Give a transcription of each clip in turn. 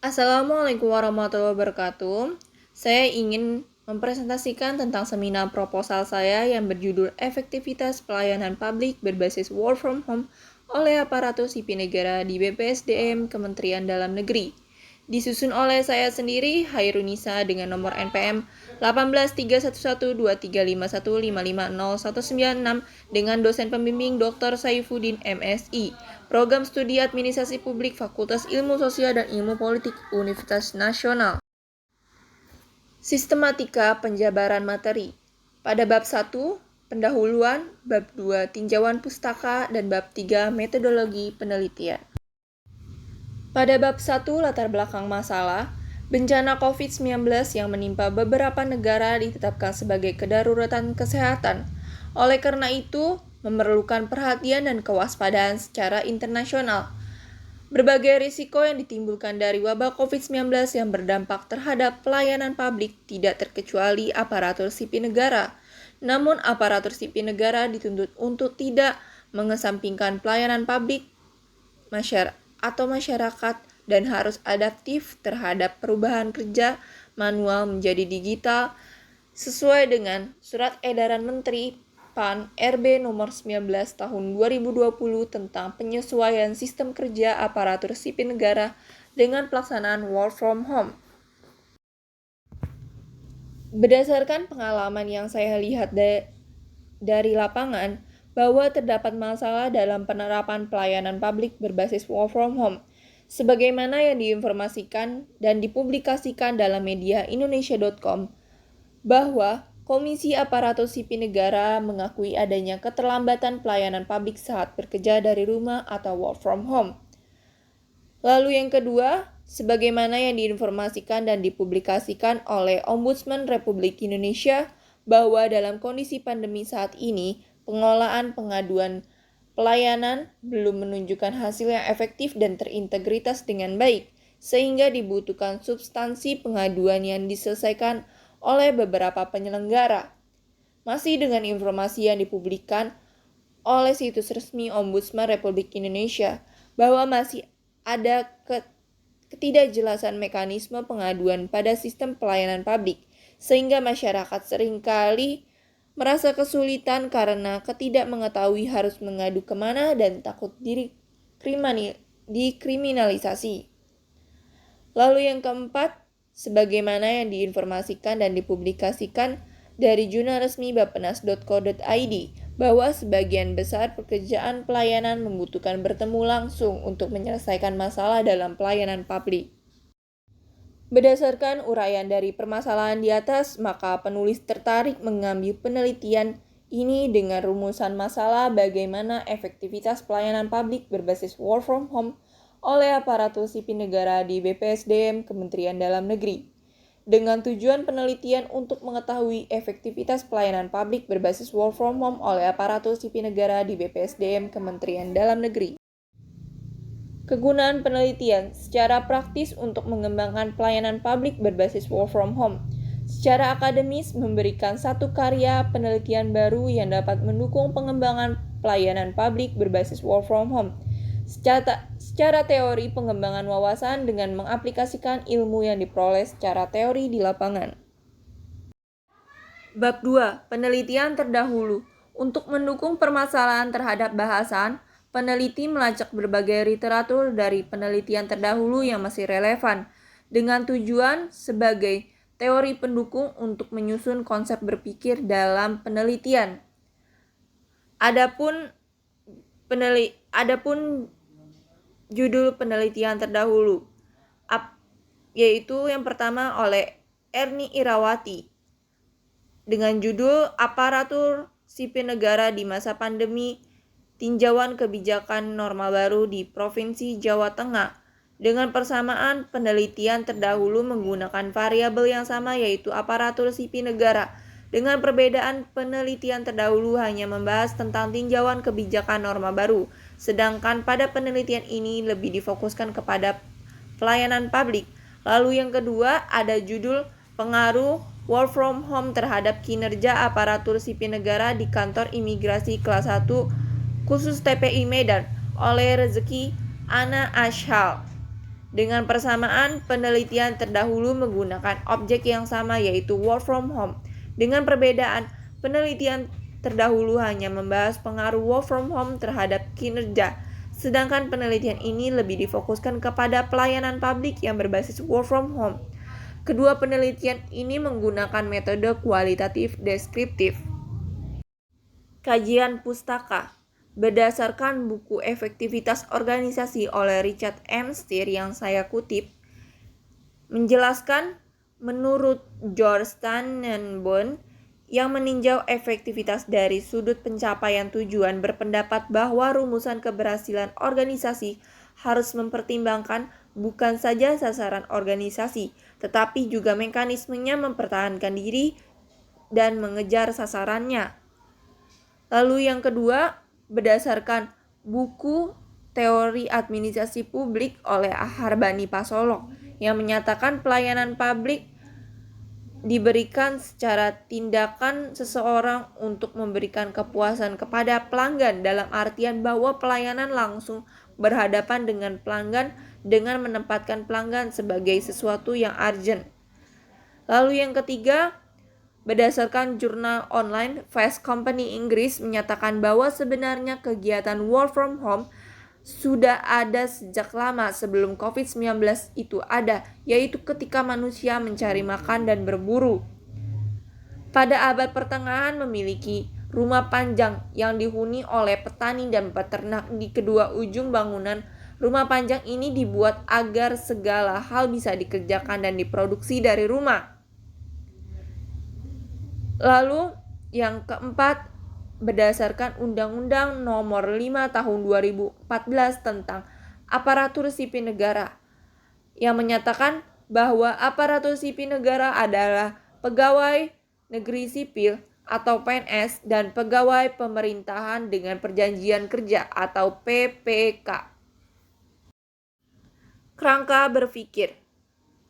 Assalamualaikum warahmatullahi wabarakatuh. Saya ingin mempresentasikan tentang seminar proposal saya yang berjudul Efektivitas Pelayanan Publik Berbasis Work from Home oleh aparatur sipil negara di BPSDM Kementerian Dalam Negeri. Disusun oleh saya sendiri, Hairunisa, dengan nomor NPM 18312351550196 dengan dosen pembimbing Dr. Saifuddin MSI, Program Studi Administrasi Publik Fakultas Ilmu Sosial dan Ilmu Politik Universitas Nasional. Sistematika penjabaran materi. Pada bab 1, pendahuluan, bab 2, tinjauan pustaka, dan bab 3, metodologi penelitian. Pada bab 1, latar belakang masalah, bencana COVID-19 yang menimpa beberapa negara ditetapkan sebagai kedaruratan kesehatan. Oleh karena itu, memerlukan perhatian dan kewaspadaan secara internasional. Berbagai risiko yang ditimbulkan dari wabah COVID-19 yang berdampak terhadap pelayanan publik tidak terkecuali aparatur sipil negara. Namun, aparatur sipil negara dituntut untuk tidak mengesampingkan pelayanan publik masyarakat dan harus adaptif terhadap perubahan kerja manual menjadi digital sesuai dengan Surat Edaran Menteri PAN RB nomor 19 tahun 2020 tentang penyesuaian sistem kerja aparatur sipil negara dengan pelaksanaan work from home. Berdasarkan pengalaman yang saya lihat dari lapangan, bahwa terdapat masalah dalam penerapan pelayanan publik berbasis work from home, sebagaimana yang diinformasikan dan dipublikasikan dalam media Indonesia.com, bahwa Komisi Aparatur Sipil Negara mengakui adanya keterlambatan pelayanan publik saat bekerja dari rumah atau work from home. Lalu yang kedua, sebagaimana yang diinformasikan dan dipublikasikan oleh Ombudsman Republik Indonesia, bahwa dalam kondisi pandemi saat ini, pengolahan pengaduan pelayanan belum menunjukkan hasil yang efektif dan terintegritas dengan baik, sehingga dibutuhkan substansi pengaduan yang diselesaikan oleh beberapa penyelenggara. Masih dengan informasi yang dipublikkan oleh situs resmi Ombudsman Republik Indonesia, bahwa masih ada ketidakjelasan mekanisme pengaduan pada sistem pelayanan publik, sehingga masyarakat seringkali merasa kesulitan karena tidak mengetahui harus mengadu kemana dan takut dikriminalisasi. Lalu yang keempat, sebagaimana yang diinformasikan dan dipublikasikan dari jurnal resmi bappenas.co.id, bahwa sebagian besar pekerjaan pelayanan membutuhkan bertemu langsung untuk menyelesaikan masalah dalam pelayanan publik. Berdasarkan uraian dari permasalahan di atas, maka penulis tertarik mengambil penelitian ini dengan rumusan masalah bagaimana efektivitas pelayanan publik berbasis work from home oleh aparatur sipil negara di BPSDM Kementerian Dalam Negeri. Dengan tujuan penelitian untuk mengetahui efektivitas pelayanan publik berbasis work from home oleh aparatur sipil negara di BPSDM Kementerian Dalam Negeri. Kegunaan penelitian secara praktis untuk mengembangkan pelayanan publik berbasis work from home. Secara akademis, memberikan satu karya penelitian baru yang dapat mendukung pengembangan pelayanan publik berbasis work from home. Secara teori, pengembangan wawasan dengan mengaplikasikan ilmu yang diperoleh secara teori di lapangan. Bab 2. Penelitian terdahulu. Untuk mendukung permasalahan terhadap bahasan, peneliti melacak berbagai literatur dari penelitian terdahulu yang masih relevan, dengan tujuan sebagai teori pendukung untuk menyusun konsep berpikir dalam penelitian. Adapun judul penelitian terdahulu, yaitu yang pertama oleh Erni Irawati, dengan judul Aparatur Sipil Negara di Masa Pandemi, Tinjauan Kebijakan Norma Baru di Provinsi Jawa Tengah. Dengan persamaan, penelitian terdahulu menggunakan variabel yang sama, yaitu aparatur sipil negara. Dengan perbedaan, penelitian terdahulu hanya membahas tentang tinjauan kebijakan norma baru, sedangkan pada penelitian ini lebih difokuskan kepada pelayanan publik. Lalu yang kedua, ada judul Pengaruh Work from Home terhadap kinerja aparatur sipil negara di Kantor Imigrasi Kelas 1 khusus TPI Medan oleh Rezeki Ana Ashal. Dengan persamaan, penelitian terdahulu menggunakan objek yang sama yaitu work from home. Dengan perbedaan, penelitian terdahulu hanya membahas pengaruh work from home terhadap kinerja, sedangkan penelitian ini lebih difokuskan kepada pelayanan publik yang berbasis work from home. Kedua penelitian ini menggunakan metode kualitatif deskriptif. Kajian pustaka berdasarkan buku Efektivitas Organisasi oleh Richard M. Steer yang saya kutip, menjelaskan menurut George Tannenbaum yang meninjau efektivitas dari sudut pencapaian tujuan berpendapat bahwa rumusan keberhasilan organisasi harus mempertimbangkan bukan saja sasaran organisasi, tetapi juga mekanismenya mempertahankan diri dan mengejar sasarannya. Lalu yang kedua, berdasarkan buku Teori Administrasi Publik oleh Aharbani Pasolok yang menyatakan pelayanan publik diberikan secara tindakan seseorang untuk memberikan kepuasan kepada pelanggan dalam artian bahwa pelayanan langsung berhadapan dengan pelanggan dengan menempatkan pelanggan sebagai sesuatu yang urgent. Lalu yang ketiga, berdasarkan jurnal online Fast Company Inggris menyatakan bahwa sebenarnya kegiatan work from home sudah ada sejak lama sebelum COVID-19 itu ada, yaitu ketika manusia mencari makan dan berburu. Pada abad pertengahan memiliki rumah panjang yang dihuni oleh petani dan peternak di kedua ujung bangunan. Rumah panjang ini dibuat agar segala hal bisa dikerjakan dan diproduksi dari rumah. Lalu yang keempat, berdasarkan Undang-Undang Nomor 5 Tahun 2014 tentang Aparatur Sipil Negara yang menyatakan bahwa aparatur sipil negara adalah pegawai negeri sipil atau PNS dan pegawai pemerintahan dengan perjanjian kerja atau PPK. Kerangka berpikir.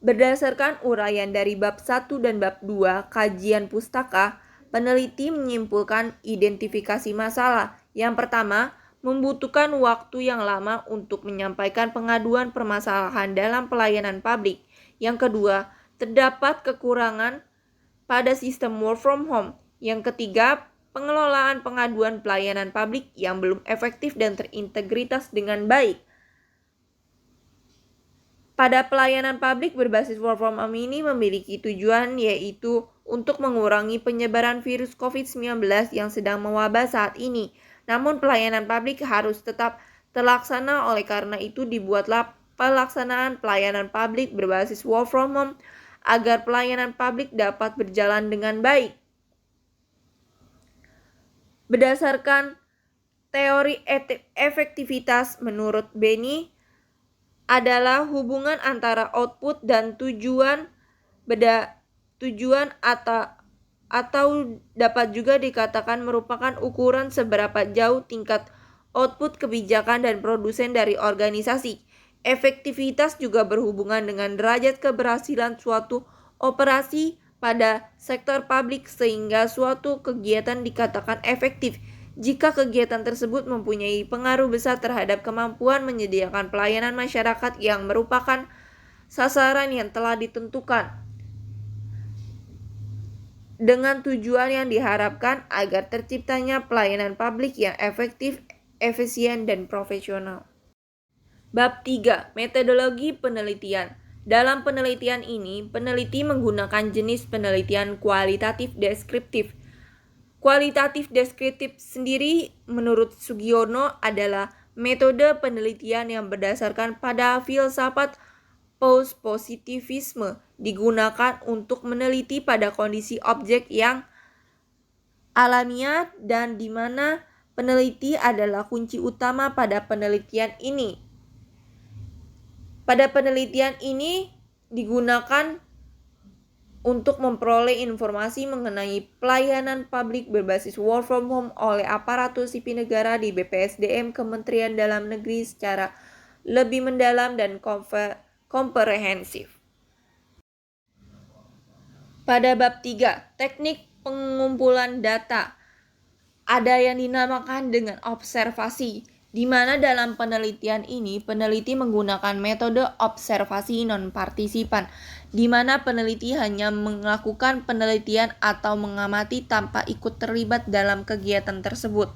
Berdasarkan uraian dari bab 1 dan bab 2 kajian pustaka, peneliti menyimpulkan identifikasi masalah. Yang pertama, membutuhkan waktu yang lama untuk menyampaikan pengaduan permasalahan dalam pelayanan publik. Yang kedua, terdapat kekurangan pada sistem work from home. Yang ketiga, pengelolaan pengaduan pelayanan publik yang belum efektif dan terintegritas dengan baik. Pada pelayanan publik berbasis work from home ini memiliki tujuan yaitu untuk mengurangi penyebaran virus COVID-19 yang sedang mewabah saat ini. Namun pelayanan publik harus tetap terlaksana, oleh karena itu dibuatlah pelaksanaan pelayanan publik berbasis work from home agar pelayanan publik dapat berjalan dengan baik. Berdasarkan teori efektivitas menurut Benny, adalah hubungan antara output dan tujuan atau dapat juga dikatakan merupakan ukuran seberapa jauh tingkat output kebijakan dan produsen dari organisasi. Efektivitas juga berhubungan dengan derajat keberhasilan suatu operasi pada sektor publik sehingga suatu kegiatan dikatakan efektif jika kegiatan tersebut mempunyai pengaruh besar terhadap kemampuan menyediakan pelayanan masyarakat yang merupakan sasaran yang telah ditentukan dengan tujuan yang diharapkan agar terciptanya pelayanan publik yang efektif, efisien, dan profesional. Bab 3. Metodologi penelitian. Dalam penelitian ini, peneliti menggunakan jenis penelitian kualitatif deskriptif. Kualitatif deskriptif sendiri menurut Sugiono adalah metode penelitian yang berdasarkan pada filsafat positivisme digunakan untuk meneliti pada kondisi objek yang alamiah dan di mana peneliti adalah kunci utama pada penelitian ini. Pada penelitian ini digunakan untuk memperoleh informasi mengenai pelayanan publik berbasis work from home oleh aparatur sipil negara di BPSDM Kementerian Dalam Negeri secara lebih mendalam dan komprehensif. Pada bab 3, teknik pengumpulan data, ada yang dinamakan dengan observasi. di mana dalam penelitian ini peneliti menggunakan metode observasi non-partisipan, di mana peneliti hanya melakukan penelitian atau mengamati tanpa ikut terlibat dalam kegiatan tersebut.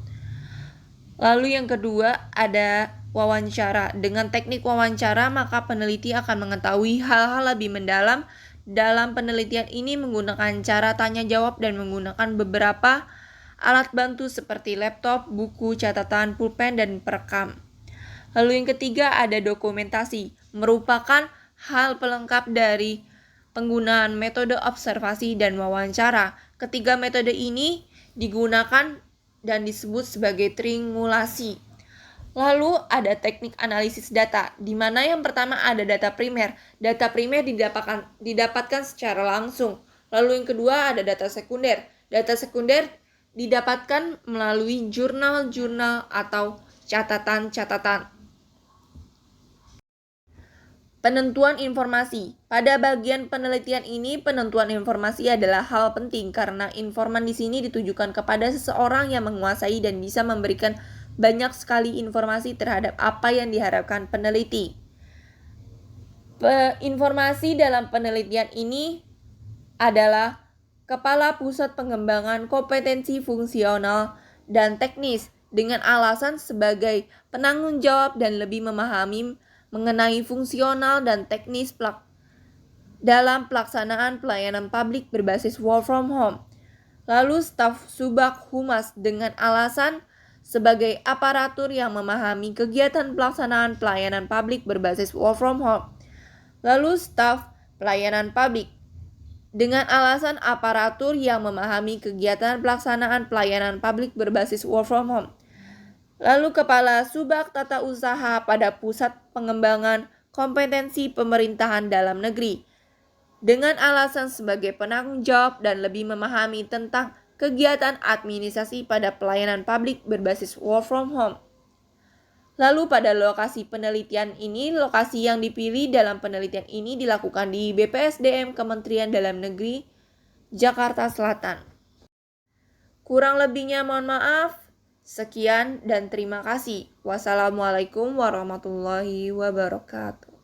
Lalu yang kedua ada wawancara. Dengan teknik wawancara, maka peneliti akan mengetahui hal-hal lebih mendalam. Dalam penelitian ini menggunakan cara tanya jawab dan menggunakan beberapa alat bantu seperti laptop, buku, catatan, pulpen, dan perekam. Lalu yang ketiga ada dokumentasi, merupakan hal pelengkap dari penggunaan metode observasi dan wawancara. Ketiga metode ini digunakan dan disebut sebagai triangulasi. Lalu ada teknik analisis data, di mana yang pertama ada data primer. Data primer didapatkan secara langsung. Lalu yang kedua ada data sekunder. Data sekunder didapatkan melalui jurnal-jurnal atau catatan-catatan. Penentuan informasi. Pada bagian penelitian ini, penentuan informasi adalah hal penting karena informan di sini ditujukan kepada seseorang yang menguasai dan bisa memberikan banyak sekali informasi terhadap apa yang diharapkan peneliti. Informasi dalam penelitian ini adalah Kepala Pusat Pengembangan Kompetensi Fungsional dan Teknis dengan alasan sebagai penanggung jawab dan lebih memahami mengenai fungsional dan teknis dalam pelaksanaan pelayanan publik berbasis work from home. Lalu staf Subak Humas dengan alasan sebagai aparatur yang memahami kegiatan pelaksanaan pelayanan publik berbasis work from home. Lalu staf pelayanan publik dengan alasan aparatur yang memahami kegiatan pelaksanaan pelayanan publik berbasis work from home. Lalu Kepala Subak Tata Usaha pada Pusat Pengembangan Kompetensi Pemerintahan Dalam Negeri dengan alasan sebagai penanggung jawab dan lebih memahami tentang kegiatan administrasi pada pelayanan publik berbasis work from home. Lalu pada lokasi penelitian ini, lokasi yang dipilih dalam penelitian ini dilakukan di BPSDM Kementerian Dalam Negeri, Jakarta Selatan. Kurang lebihnya mohon maaf. Sekian dan terima kasih. Wassalamualaikum warahmatullahi wabarakatuh.